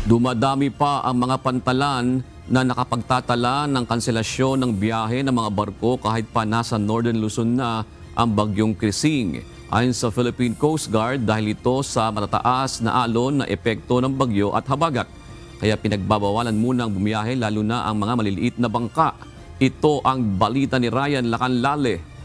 Dumadami pa ang mga pantalan na nakapagtatala ng kanselasyon ng biyahe ng mga barko kahit pa nasa Northern Luzon na ang bagyong Krising. Ayon sa Philippine Coast Guard, dahil ito sa matataas na alon na epekto ng bagyo at habagat. Kaya pinagbabawalan munang bumiyahe lalo na ang mga maliliit na bangka. Ito ang balita ni Ryan Lacanlale.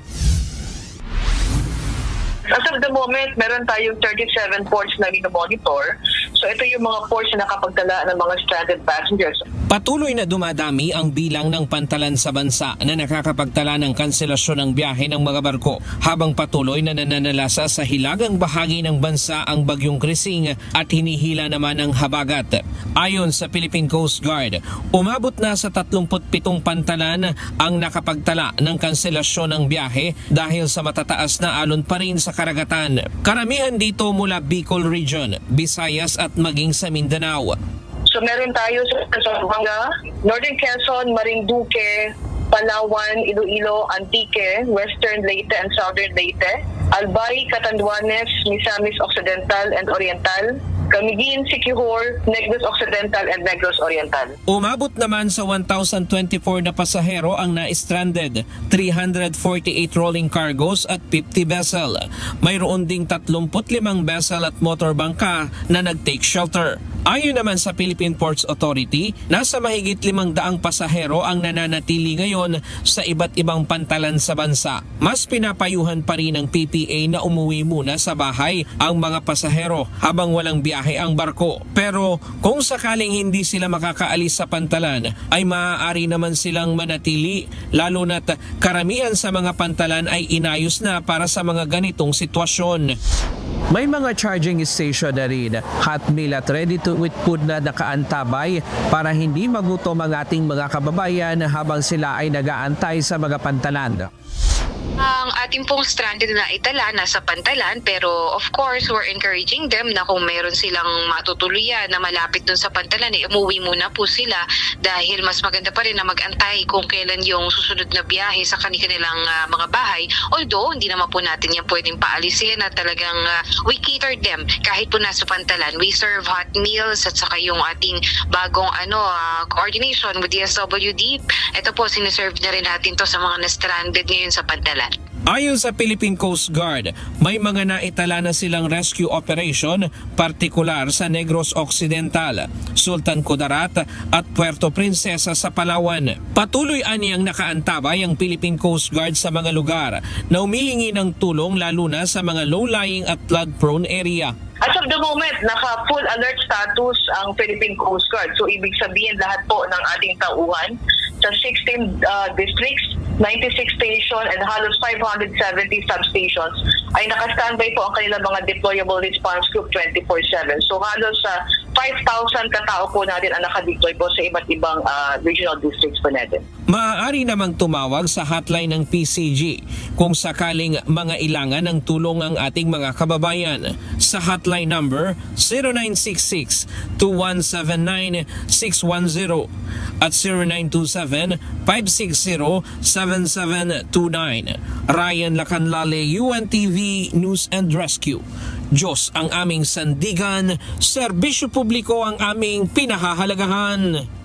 As of the moment, meron tayong 37 ports na monitor. So ito yung mga ports na nakapagdala ng mga stranded passengers. Patuloy na dumadami ang bilang ng pantalan sa bansa na nakakapagtala ng kanselasyon ng biyahe ng mga barko habang patuloy na nananalasa sa hilagang bahagi ng bansa ang bagyong Krising at hinihila naman ang habagat. Ayon sa Philippine Coast Guard, umabot na sa 37 pantalan ang nakapagtala ng kanselasyon ng biyahe dahil sa matataas na alon pa rin sa karagatan. Karamihan dito mula Bicol Region, Visayas at maging sa Mindanao. So meron tayo sa Zamboanga, Northern Quezon, Marinduque, Palawan, Iloilo, Antique, Western Leyte and Southern Leyte, Albay, Catanduanes, Misamis Occidental and Oriental, Camiguin, Siquijor, Negros Occidental and Negros Oriental. Umabot naman sa 1,024 na pasahero ang na-stranded, 348 rolling cargos at 50 vessel. Mayroon ding 35 vessel at motor bangka na nag-take shelter. Ayon naman sa Philippine Ports Authority, nasa mahigit 500 pasahero ang nananatili ngayon sa iba't ibang pantalan sa bansa. Mas pinapayuhan pa rin ng PPA na umuwi muna sa bahay ang mga pasahero habang walang biyahe ang barko. Pero kung sakaling hindi sila makakaalis sa pantalan, ay maaari naman silang manatili, lalo na't karamihan sa mga pantalan ay inayos na para sa mga ganitong sitwasyon. May mga charging station na rin, hot meal at ready-to-eat food na nakaantabay para hindi magutom ang ating mga kababayan habang sila ay nag-aantay sa mga pantalan. Ang ating pong stranded na itala nasa pantalan, pero of course we're encouraging them na kung meron silang matutuluyan na malapit dun sa pantalan, umuwi muna po sila dahil mas maganda pa rin na mag-antay kung kailan yung susunod na biyahe sa kanilang mga bahay. Although hindi naman po natin yan pwedeng paalisin at talagang we cater them kahit po nasa pantalan. We serve hot meals at saka yung ating bagong coordination with DSWD. Ito po, siniserve na rin natin to sa mga na-stranded ngayon sa pantalan. Ayon sa Philippine Coast Guard, may mga naitala na silang rescue operation, partikular sa Negros Occidental, Sultan Kudarat at Puerto Princesa sa Palawan. Patuloy aniyang nakaantabay ang Philippine Coast Guard sa mga lugar na humihingi ng tulong lalo na sa mga low-lying at flood-prone area. As of the moment, naka-full alert status ang Philippine Coast Guard. So ibig sabihin lahat po ng ating tauhan sa 16 districts, 96 station and halos 570 substations ay naka-standby po ang kanilang mga deployable response group 24/7. So halos 5,000 katao po natin ang nakadeploy po sa iba't ibang regional districts po natin. Maaari namang tumawag sa hotline ng PCG kung sakaling mga ilangan ng tulong ang ating mga kababayan sa hotline number 0966-2179-610 at 0927-560-7729. Ryan Lacanlale, UNTV News and Rescue. Diyos ang aming sandigan, serbisyo publiko ang aming pinahahalagahan.